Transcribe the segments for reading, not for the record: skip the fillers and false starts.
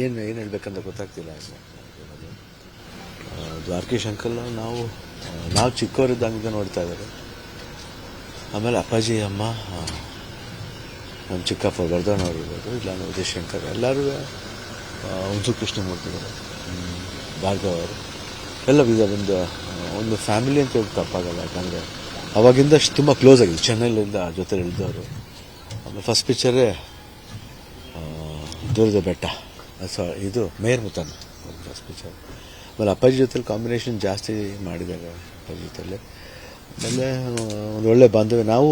ಏನು ಹೇಳ್ಬೇಕಂತ ಗೊತ್ತಾಗ್ತಿಲ್ಲ. ದ್ವಾರಕೀಶ್ ಅಂಕಲ್ ನಾವು ಚಿಕ್ಕವರಿದ್ದಂಗೆ ನೋಡ್ತಾ ಇದ್ದಾರೆ. ಆಮೇಲೆ ಅಪ್ಪಾಜಿ ಅಮ್ಮ, ನಮ್ಮ ಚಿಕ್ಕಪ್ಪ ವರ್ಧನ್ ಅವರು ಇರ್ಬೋದು, ಇಲ್ಲ ಉದಯ್ ಶಂಕರ್, ಎಲ್ಲರೂ ಹುಂಸು ಕೃಷ್ಣಮೂರ್ತಿಗಳು, ಭಾರ್ಗವ್ ಅವರು ಎಲ್ಲ ಒಂದು ಫ್ಯಾಮಿಲಿ ಅಂತ ಹೇಳಿ ತಪ್ಪಾಗಲ್ಲ. ಯಾಕಂದರೆ ಅವಾಗಿಂದ ತುಂಬ ಕ್ಲೋಸ್ ಆಗಿದೆ, ಚೆನ್ನೈಲಿಂದ ಜೊತೆಲಿ ಇಳಿದವರು. ಆಮೇಲೆ ಫಸ್ಟ್ ಪಿಕ್ಚರೇ ದೂರದ ಬೆಟ್ಟ, ಇದು ಮೇಯರ್ ಮುತ್ತಣ್ಣ ಫಸ್ಟ್ ಪಿಕ್ಚರ್. ಆಮೇಲೆ ಅಪ್ಪಾಜಿ ಜೊತೆಲಿ ಕಾಂಬಿನೇಷನ್ ಜಾಸ್ತಿ ಮಾಡಿದ್ದಾರೆ ಅಪ್ಪಾಜಿ ಜೊತೆಲಿ. ಆಮೇಲೆ ಒಂದು ಒಳ್ಳೆ ಬಾಂಧವ್ಯ. ನಾವು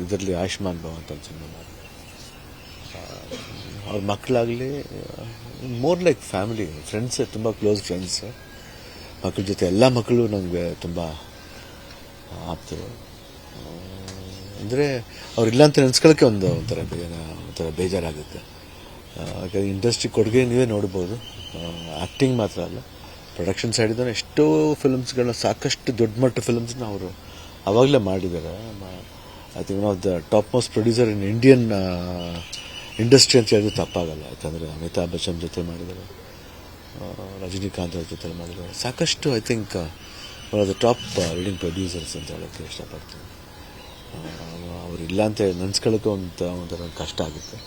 ಇದರಲ್ಲಿ ಆಯುಷ್ಮಾನ್ ಭವ ಅಂತ ಒಂದು ಸಿನಿಮಾ ಮಾಡಿದ್ವಿ. ಅವ್ರ ಮಕ್ಕಳಾಗಲಿ ಮೋರ್ ಲೈಕ್ ಫ್ಯಾಮಿಲಿ, ಫ್ರೆಂಡ್ಸ್, ತುಂಬ ಕ್ಲೋಸ್ ಫ್ರೆಂಡ್ಸ್. ಮಕ್ಕಳ ಜೊತೆ ಎಲ್ಲ ಮಕ್ಕಳು ನಮಗೆ ತುಂಬ ಆಪ್ತರು. ಅಂದರೆ ಅವ್ರಿಲ್ಲ ಅಂತ ನೆನೆಸ್ಕೊಳ್ಳೋಕ್ಕೆ ಒಂಥರ ಬೇಜಾರಾಗುತ್ತೆ. ಯಾಕಂದರೆ ಇಂಡಸ್ಟ್ರಿ ಕೊಡುಗೆ ನೀವೇ ನೋಡ್ಬೋದು. ಆ್ಯಕ್ಟಿಂಗ್ ಮಾತ್ರ ಅಲ್ಲ, ಪ್ರೊಡಕ್ಷನ್ ಸೈಡಿಂದ ಎಷ್ಟೋ ಫಿಲ್ಮ್ಸ್ಗಳನ್ನ, ಸಾಕಷ್ಟು ದೊಡ್ಡ ಮಟ್ಟ ಫಿಲ್ಮ್ಸ್ನ ಅವರು ಆವಾಗಲೇ ಮಾಡಿದ್ದಾರೆ. I think one of the top most producer in Indian industry ಅಂತ ಹೇಳಿದ್ರೆ ತಪ್ಪಾಗಲ್ಲ. ಯಾಕಂದರೆ ಅಮಿತಾಬ್ ಬಚ್ಚನ್ ಜೊತೆ ಮಾಡಿದ್ದಾರೆ, ರಜನಿಕಾಂತ್ ಅವ್ರ ಜೊತೆ ಮಾಡಿದ್ದಾರೆ. ಸಾಕಷ್ಟು I think one of the top leading producers ಅಂತ ಹೇಳೋಕ್ಕೆ ಇಷ್ಟಪಡ್ತೀನಿ. ಅವರಿಲ್ಲ ಅಂತ ನೆನೆಸ್ಕೊಳ್ಳೋಕ್ಕೆ ಒಂಥರ ಕಷ್ಟ ಆಗುತ್ತೆ.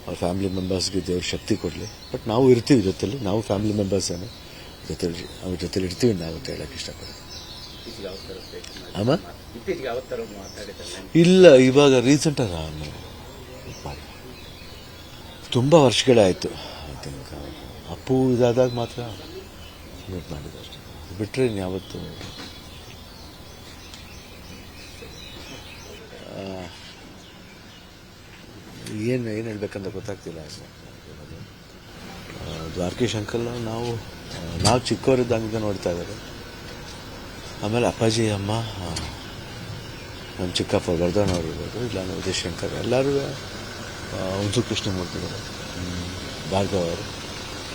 ಅವ್ರ ಫ್ಯಾಮಿಲಿ ಮೆಂಬರ್ಸ್ಗೆ ದೇವ್ರ ಶಕ್ತಿ ಕೊಡಲಿ. ಬಟ್ ನಾವು ಇರ್ತೀವಿ ಜೊತೆಲಿ, ನಾವು ಫ್ಯಾಮಿಲಿ ಮೆಂಬರ್ಸೇನೆ ಅವ್ರ ಜೊತೆಲಿ ಇರ್ತೀವಿ ನಾವು ಅಂತ ಹೇಳೋಕ್ಕೆ ಇಷ್ಟಪಡ್ತೀನಿ. ಅಮ್ಮ ಇಲ್ಲ, ಇವಾಗ ರೀಸೆಂಟಾಗಿ ಮಾಡಿ ತುಂಬ ವರ್ಷಗಳೇ ಆಯಿತು. ಐ ಥಿಂಕ್ ಅಪ್ಪು ಇದಾದಾಗ ಮಾತ್ರ ಮೀಟ್ ಮಾಡಿದ್ದು ಅಷ್ಟೇ. ಬಿಟ್ಟರೆ ಯಾವತ್ತು ಏನು ಹೇಳ್ಬೇಕಂತ ಗೊತ್ತಾಗ್ತಿಲ್ಲ. ದ್ವಾರಕೀಶ್ ಅಂಕಲ್ ನಾವು ಚಿಕ್ಕವರಿದ್ದಂಗೆ ನೋಡ್ತಾ ಇದ್ದಾರೆ. ಆಮೇಲೆ ಅಪ್ಪಾಜಿ ಅಮ್ಮ, ನಮ್ಮ ಚಿಕ್ಕಪ್ಪ ವರ್ಧನ್ ಅವರು ಇರ್ಬೋದು, ಇಲ್ಲ ಉದಯ್ ಶಂಕರ್, ಎಲ್ಲರೂ ಹುಂಸು ಕೃಷ್ಣಮೂರ್ತಿಗಳು, ಭಾರ್ಗವ್ ಅವರು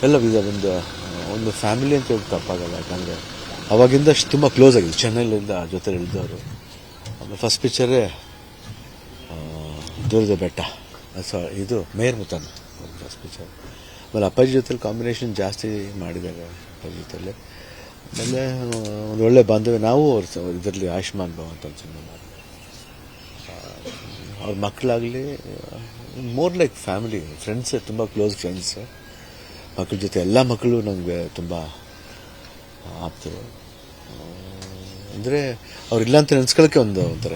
ಎಲ್ಲ ಒಂದು ಫ್ಯಾಮಿಲಿ ಅಂತ ಹೇಳಿ ತಪ್ಪಾಗಲ್ಲ. ಯಾಕಂದರೆ ಅವಾಗಿಂದ ತುಂಬ ಕ್ಲೋಸ್ ಆಗಿದೆ, ಚೆನ್ನೈಲಿಂದ ಜೊತೆಲಿ ಇಳಿದವರು. ಆಮೇಲೆ ಫಸ್ಟ್ ಪಿಕ್ಚರೇ ದೂರದ ಬೆಟ್ಟ, ಇದು ಮೇಯರ್ ಮುತ್ತಣ್ಣ ಫಸ್ಟ್ ಪಿಕ್ಚರ್. ಆಮೇಲೆ ಅಪ್ಪಾಜಿ ಜೊತೆಲಿ ಕಾಂಬಿನೇಷನ್ ಜಾಸ್ತಿ ಮಾಡಿದ್ದಾರೆ ಅಪ್ಪಾಜಿ ಜೊತೆಲಿ. ಆಮೇಲೆ ಒಂದು ಒಳ್ಳೆ ಬಾಂಧವ್ಯ. ನಾವು ಇದರಲ್ಲಿ ಆಯುಷ್ಮಾನ್ ಭವ ಅಂತ ಒಂದು ಸಿನಿಮಾ ಮಾಡಿದ್ವಿ. ಅವ್ರ ಮಕ್ಕಳಾಗಲಿ ಮೋರ್ ಲೈಕ್ ಫ್ಯಾಮಿಲಿ, ಫ್ರೆಂಡ್ಸ್, ತುಂಬ ಕ್ಲೋಸ್ ಫ್ರೆಂಡ್ಸ್. ಮಕ್ಕಳ ಜೊತೆ ಎಲ್ಲ ಮಕ್ಕಳು ನಮಗೆ ತುಂಬ ಆಪ್ತರು. ಅಂದರೆ ಅವ್ರಿಲ್ಲ ಅಂತ ನೆನೆಸ್ಕೊಳ್ಳೋಕ್ಕೆ ಒಂಥರ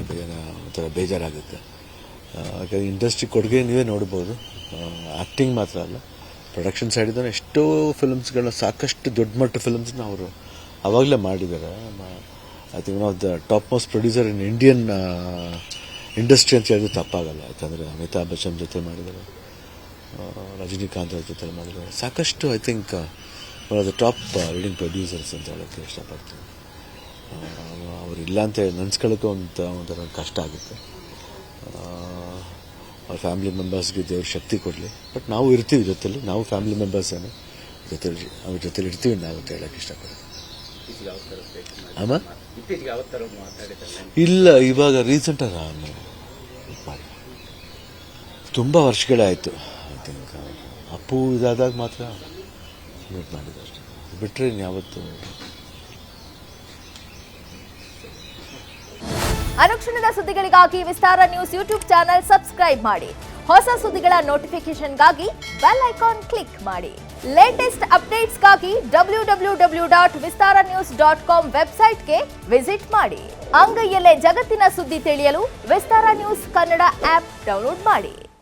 ಬೇಜಾರಾಗುತ್ತೆ. ಯಾಕಂದರೆ ಇಂಡಸ್ಟ್ರಿ ಕೊಡುಗೆ ನೀವೇ ನೋಡ್ಬೋದು. ಆ್ಯಕ್ಟಿಂಗ್ ಮಾತ್ರ ಅಲ್ಲ, ಪ್ರೊಡಕ್ಷನ್ ಸೈಡಿಂದ ಎಷ್ಟೋ ಫಿಲ್ಮ್ಸ್ಗಳನ್ನ, ಸಾಕಷ್ಟು ದೊಡ್ಡ ಮಟ್ಟ ಫಿಲ್ಮ್ಸ್ನ ಅವರು ಆವಾಗಲೇ ಮಾಡಿದ್ದಾರೆ. I think one of the top most producer in Indian industry ಅಂತ ಹೇಳಿದ್ರೆ ತಪ್ಪಾಗಲ್ಲ. ಯಾಕಂದರೆ ಅಮಿತಾಬ್ ಬಚ್ಚನ್ ಜೊತೆ ಮಾಡಿದ್ದಾರೆ, ರಜನಿಕಾಂತ್ ಅವ್ರ ಜೊತೆ ಮಾಡಿದ್ದಾರೆ. ಸಾಕಷ್ಟು I think one of the top leading producers ಅಂತ ಹೇಳೋಕ್ಕೆ ಇಷ್ಟಪಡ್ತೀನಿ. ಅವರಿಲ್ಲ ಅಂತ ನೆನೆಸ್ಕೊಳ್ಳೋಕ್ಕೆ ಒಂಥರ ಕಷ್ಟ ಆಗುತ್ತೆ. ಅವ್ರ ಫ್ಯಾಮಿಲಿ ಮೆಂಬರ್ಸ್ಗೆ ದೇವ್ರ ಶಕ್ತಿ ಕೊಡಲಿ. ಬಟ್ ನಾವು ಇರ್ತೀವಿ ಜೊತೆಲಿ, ನಾವು ಫ್ಯಾಮಿಲಿ ಮೆಂಬರ್ಸೇನೆ ಅವ್ರ ಜೊತೆಲಿ ಇರ್ತೀವಿ ನಾವು ಅಂತ ಹೇಳೋಕ್ಕೆ ಇಷ್ಟಪಡ್ತೀನಿ. ಅಮ್ಮ ಇಲ್ಲ, ಇವಾಗ ರೀಸೆಂಟಾಗಿ ಮಾಡಿ ತುಂಬ ವರ್ಷಗಳೇ ಆಯಿತು. ಐ ಥಿಂಕ್ ಅಪ್ಪು ಇದಾದಾಗ ಮಾತ್ರ ಮೀಟ್ ಮಾಡಿದ್ದು ಅಷ್ಟೇ. ಬಿಟ್ಟರೆ ಯಾವತ್ತು ಅನುಕ್ಷಣದ ಸುದ್ದಿಗಳಿಗಾಗಿ ವಿಸ್ತಾರ ನ್ಯೂಸ್ ಯೂಟ್ಯೂಬ್ ಚಾನೆಲ್ ಸಬ್ಸ್ಕ್ರೈಬ್ ಮಾಡಿ. ಹೊಸ ಸುದ್ದಿಗಳ ನೋಟಿಫಿಕೇಶನ್ಗಾಗಿ ಬೆಲ್ ಐಕಾನ್ ಕ್ಲಿಕ್ ಮಾಡಿ. ಲೇಟೆಸ್ಟ್ ಅಪ್ಡೇಟ್ಸ್ಗಾಗಿ www.vistaranews.com ವೆಬ್ಸೈಟ್ಗೆ ವಿಸಿಟ್ ಮಾಡಿ. ಅಂಗೈಯಲ್ಲೇ ಜಗತ್ತಿನ ಸುದ್ದಿ ತಿಳಿಯಲು ವಿಸ್ತಾರ ನ್ಯೂಸ್ ಕನ್ನಡ ಆಪ್ ಡೌನ್ಲೋಡ್ ಮಾಡಿ.